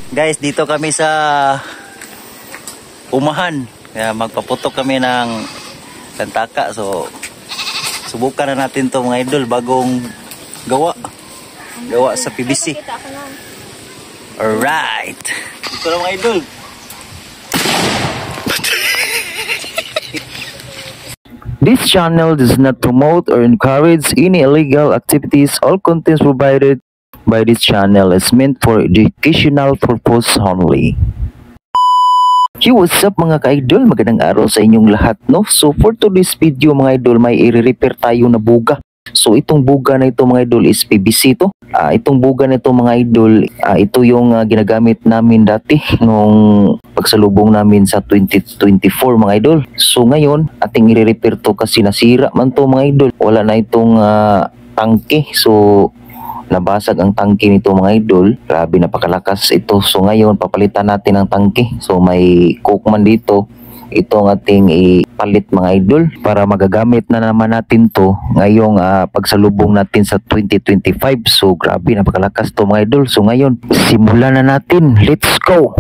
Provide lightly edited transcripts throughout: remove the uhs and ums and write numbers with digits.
Guys, dito kami sa Umahan. Kaya magpaputok kami ng tantaka. So, subukan na natin to mga idol. Bagong gawa. Gawa sa PVC. Alright. Ito na mga idol. This channel does not promote or encourage any illegal activities. All contents provided by this channel is meant for educational purpose only. Hey, what's up mga ka-idol? Magandang araw sa inyong lahat, no? So for today's video mga idol, may i-repair tayo na buga. So itong buga na ito mga idol is PVC to. Itong buga na ito mga idol, ito yung ginagamit namin dati nung pagsalubong namin sa 2024 mga idol. So ngayon, ating i-repair to kasi nasira man to mga idol. Wala na itong tangke. So nabasag ang tangke nito mga idol. Grabe, napakalakas ito. So ngayon papalitan natin ang tangke. So may coke man dito. Ito ang ating ipalit mga idol para magagamit na naman natin to ngayong pagsalubong natin sa 2025. So grabe, napakalakas to mga idol. So ngayon, simulan na natin. Let's go!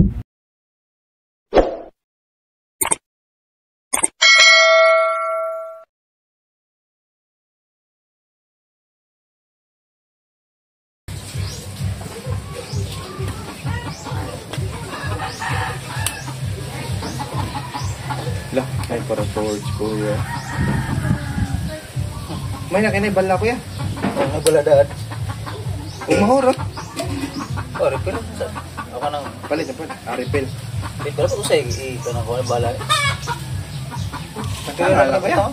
Lah, ay para storage ko ya. May nakinay bala ko ya. Ano bala daan? Umahorot. Oh, repair. Ako nang Palit na pa. Refill. repair. Pero usay ito na ko bala. Tantangal na ba ya?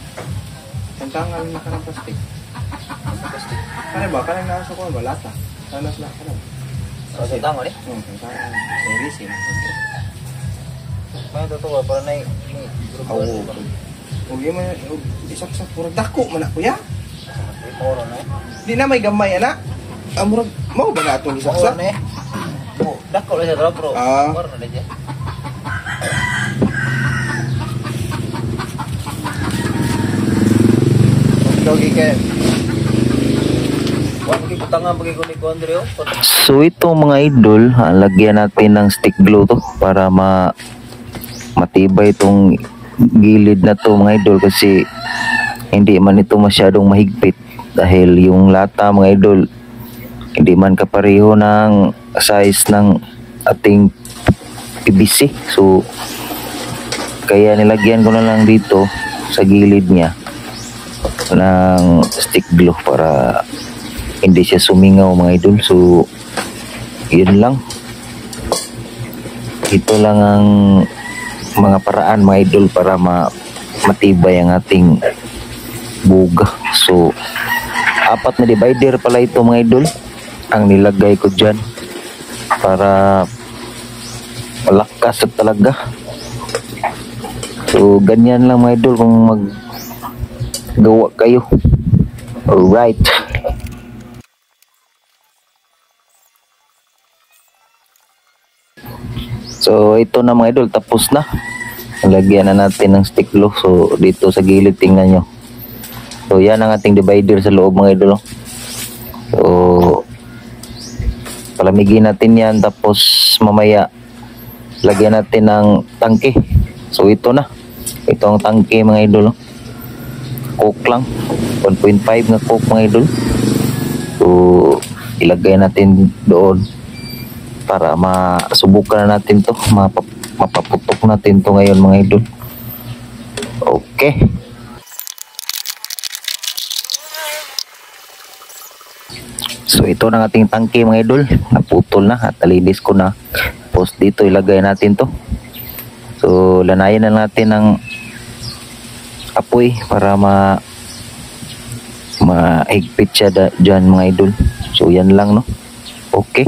Tantangal na ka ng plastic. Kaya ba? Kaya nasa ko ba? Lata. Salas lang ka na. Sa tango ni? Tantangal. Servicing. May totoo para na Oo. Huwag mo isaksak. Murag dako man ako ya. Moro na. Di na may gamay ana. Murag mau ba na itong isaksak? Moro na. Oh, dako lang siya bro. Moro na diyan. Dogi ka. Wag ko tanga bagi ko ni Andreo. So ito mga idol, lagyan natin ng stick glue to para matibay itong gilid na to mga idol kasi hindi man ito masyadong mahigpit dahil yung lata mga idol hindi man kapareho ng size ng ating PVC. So kaya nilagyan ko na lang dito sa gilid niya ng stick glue para hindi siya sumingaw mga idol. So yun lang, ito lang ang mga paraan mga idol para matibay ang ating buga. So 4 na divider pala ito mga idol ang nilagay ko dyan para malakas talaga. So ganyan lang mga idol kung maggawa kayo. Alright. So ito na mga idol, tapos na. Lagyan na natin ng stick glue. So dito sa gilid tingnan nyo. So yan ang ating divider sa loob mga idol. So palamigin natin yan, tapos mamaya lagyan natin ng tangke. So ito na. Ito ang tangke mga idol. Coke lang. 1.5 na coke mga idol. So ilagay natin doon para masubukan na natin to, mapaputok natin to ngayon mga idol. Okay. So ito na ating tangke mga idol, naputol na at nalinis ko na. Tapos dito ilagay natin to. So lanayan na natin ng apoy para mahigpit siya dyan mga idol. So yan lang, no. Okay.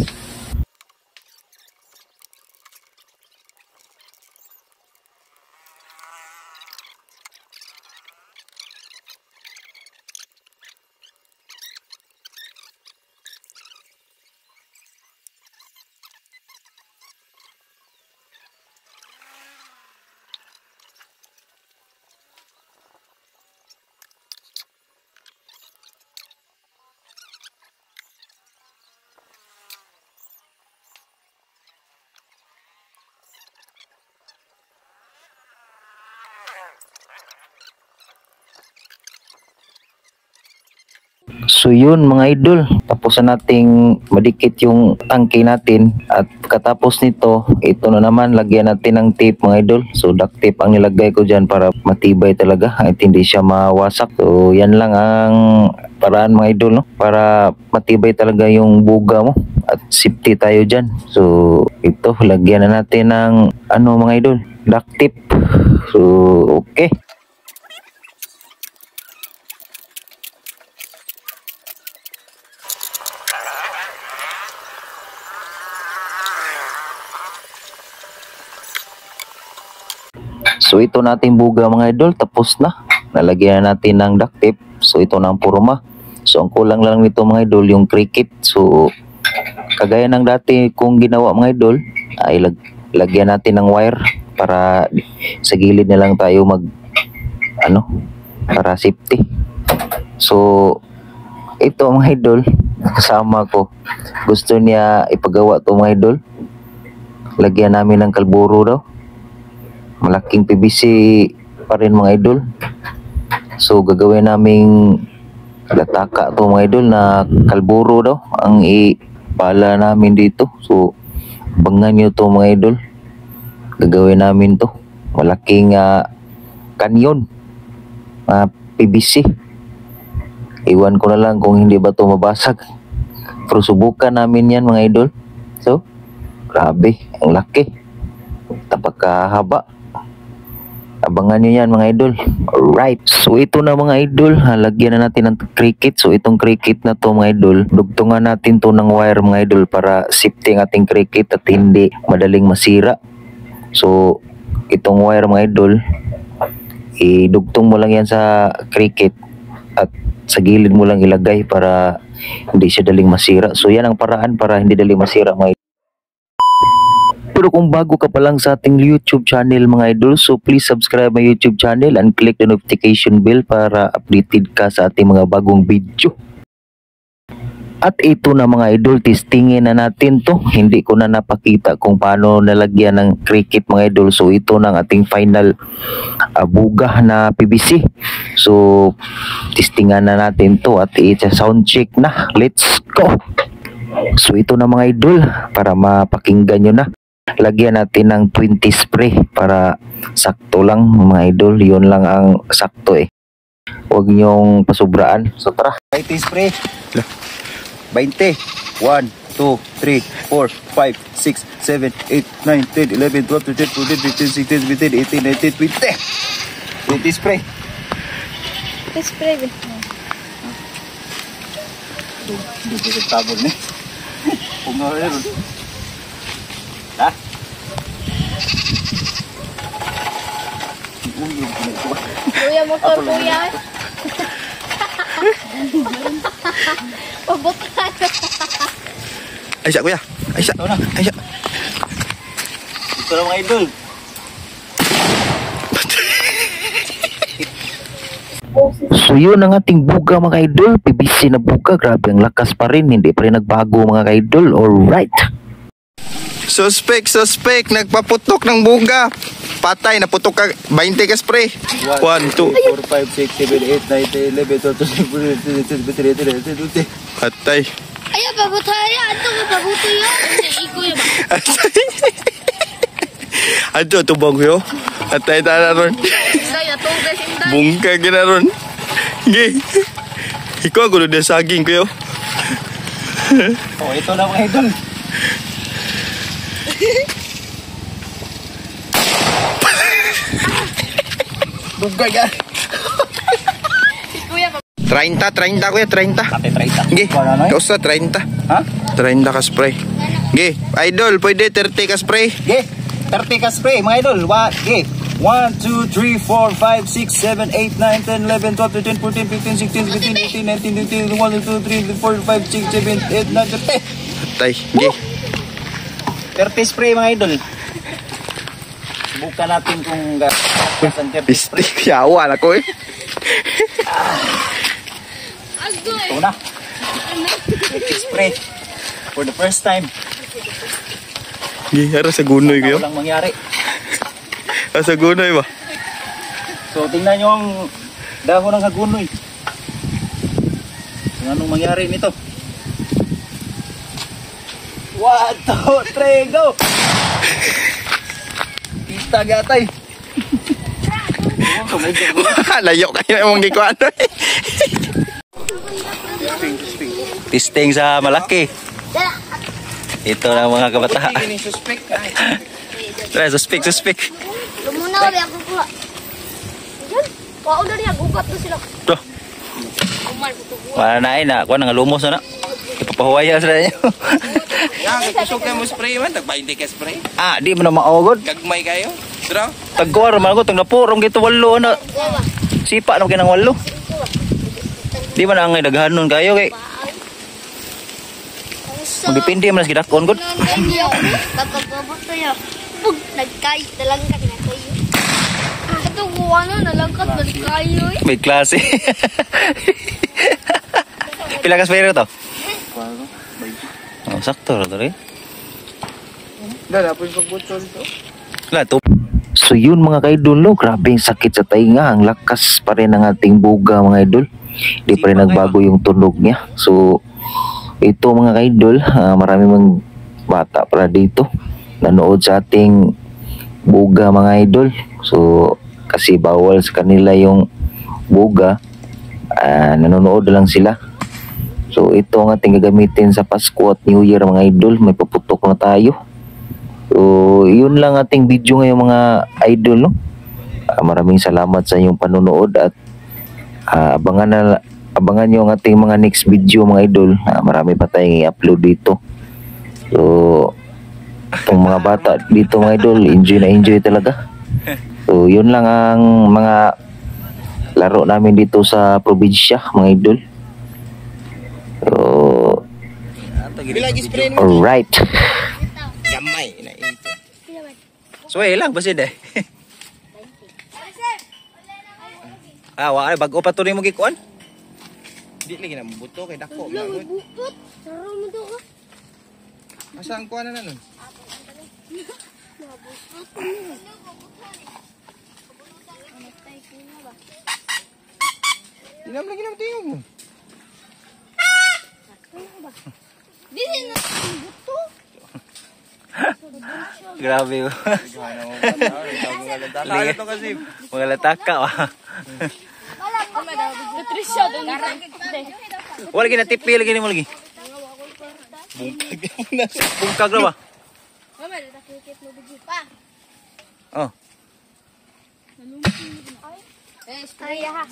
So yun mga idol, tapos na nating madikit yung tangke natin at katapos nito, ito na naman lagyan natin ng tape mga idol. So duct tape ang nilagay ko dyan para matibay talaga at hindi siya mawasak. So yan lang ang paraan mga idol, no? Para matibay talaga yung buga mo at safety tayo dyan. So ito, lagyan na natin ng ano mga idol, duct tape. So okay. So ito nating buga mga idol, tapos na. Nalagyan na natin ng duct tape. So ito na ang purma. So ang kulang lang nito mga idol yung cricket. So kagaya ng dati kung ginawa mga idol, ay lagyan natin ng wire para sa gilid na lang tayo mag para safety. So ito mga idol, kasama ko, gusto niya ipagawa to mga idol. Lagyan namin ng kalburo daw. Malaking PVC pa rin mga idol. So gagawin naming lataka to mga idol na kalburo daw ang ipala namin dito. So abangan nyo to mga idol, gagawin namin to malaking kanyon PVC. Iwan ko na lang kung hindi ba to mabasag, pero subukan namin yan mga idol. So grabe, ang laki, tapakahaba. Abangan nyo yan mga idol. Alright, so ito na mga idol, lagyan na natin ng cricket. So itong cricket na to mga idol, dugtungan natin to ng wire mga idol para safety ang ating cricket at hindi madaling masira. So itong wire mga idol, idugtong mo lang yan sa cricket at sa gilid mo lang ilagay para hindi siya daling masira. So yan ang paraan para hindi daling masira mga idol. Pero kung bago ka pa lang sa ating YouTube channel mga idol, so please subscribe my YouTube channel and click the notification bell para updated ka sa ating mga bagong video. At ito na mga idol, testingin na natin to. Hindi ko na napakita kung paano nalagyan ng cricket mga idol. So ito na ang ating final buga na PVC. So testingan na natin to at i-sound check na. Let's go! So ito na mga idol, para mapakinggan nyo na. Lagyan natin ng 20 spray para sakto lang mga idol. Yun lang ang sakto Huwag nyong pasubraan. So tara, 20 spray. 20. 1, 2, 3, 4, 5, 6, 7, 8, 9, 10, 11, 12, 13, 14, 15, 16, 17, 18, 19, 20. 20 spray. Spray ba? Hindi ko tabon kung nga rin. Ha? Kuya, motor kuya. Pabutan. Ay siya kuya. Ay siya. Ito na. Ay siya. Ito na mga idol. So yun ang ating buga mga idol, PVC na buga. Grabe ang lakas pa rin, hindi pa rin nagbago mga idol. Alright. Suspect, nagpaputok ng buga. Patay, naputok ka 20 ka spray. 1, 2, 4, 5, 6, 7, 8, 9, 10, 11, 12, 13, 14, 15, 16, 17, 18, 19, 20. patay. Ayaw, pabutaya. Ato ka pabuto yun. Kuya ba? Ato, tubong yo. Atay na ron. Inday, ato ka sinday. Bungka gina ron. Ge. Ikaw gulo na saging ko yo. Oh, ito na mga idol. Buga ya. Kuya, 30 kuya, 30. Ate 30. Ge. Ano eh? Kausa 30. Ha? 30 ka spray. Ge, idol, pwede 30 ka spray. Ge. 30 ka spray mga idol. Ge. 1, 2, 3, 4, 5, 6, 7, 8, 9, 10, 11, 12, 13, 14, 15, 16, 17, 18, 19, 20, 21, 22, 23, 24, 5, 6, 7, 8, 9, 10. Patay. Ge. 30 spray mga idol. Subukan natin kung gasan 30 spray. Pistik, yawa na ko eh. agoy. Ito na. 30 spray. For the first time. Ge, ara sa gunoy ko yo. Walang mangyari. Sa gunoy ba? So tingnan nyo ang dahon ng hagunoy. Anong mangyari nito? 1, 2, 3, go! Kita gatay. Layo kayo emong gikuan. Testing sa malaki. Ito na mga kabataan. Ini suspek. Tara, suspek. Lumuna ulit ako kuha. Yan. Kuha ulit niya. Gugat na sila. Tuh. Kumal ko ito kuha. Wala na na. Kuha nang lumos na. Ipapahuwaya sa inyo. Yang kusog ka mo spray man, tagbaindi ka spray. Ah, di mo na maogod. Gagmay kayo. Draw. Tagkuha naman ako. Tag napurong gito 8 na. Kuha. Sipa naman kinang 8. Di man ang daghanon kayo kay. Magdepende man sa gidakon gud. Hindi ako. Pagkababot tayo. Pug. Nagkait. Nalangkat na kayo. Ito kuha na. Nalangkat. Balik kayo eh. May klase. Pila ka spray to? Oh, sakto ra rin. Dala po yung pagbutol to. Wala to. So yun mga ka-idol, no? Grabe yung sakit sa tainga. Ang lakas pa rin ng ating buga mga idol. Hindi pa rin nagbago yung tunog niya. So ito mga ka-idol, marami mga bata para dito nanood sa ating buga mga idol. So kasi bawal sa kanila yung buga, nanonood na lang sila. So ito ang ating gagamitin sa Pasko at New Year mga idol. May paputok na tayo. So yun lang ating video ngayon mga idol, no? Maraming salamat sa inyong panonood at abangan nyo ang ating mga next video mga idol. Marami pa tayong i-upload dito. So itong mga bata dito mga idol, enjoy na enjoy talaga. So yun lang ang mga laro namin dito sa probinsya mga idol. So Bila gi-spray mo. alright. Gamay na ito. Suway lang basid eh. Wa bago pa tuloy mo gikuan. Di lagi na buto kay dako. Bukot. Saro mo to ka. Asa ang kuan na nun? Di naman lagi na tingog mo. Dili na. Buto. Grabe. Ano to kasi? Mga lataka wa. Patricia. Wala gina tipi lagi ni mo lagi. Bungkag na ba? Mama, natakikit mo bigi pa. Oh. Ay, spray ha.